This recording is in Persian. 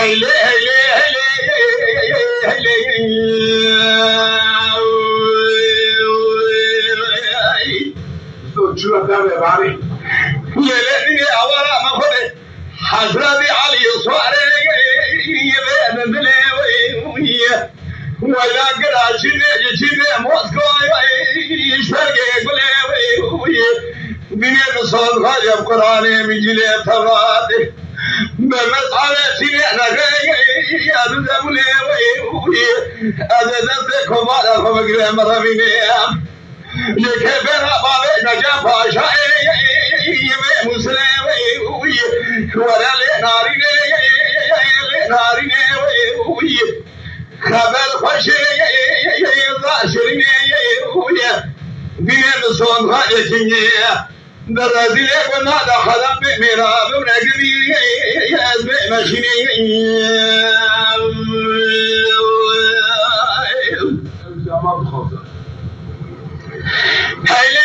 هیله چرا دم باری یه اولا مخوره حضرت علی سواره یه دله ولا قرا چینه مسکو شرقه گله بینه صاد خاجب قرآن میجله تورات بمسعى سینه نگه از زمونه از دست کمال خمگره مرمینه لیکه برا باوی نجا پاشای مسلم ورل نارینه خبر خوشی زاشرینه بینه سون خاجتینه در رزیله گنا دا خدم میرا بمنگری از مشینه زمان خواه هیله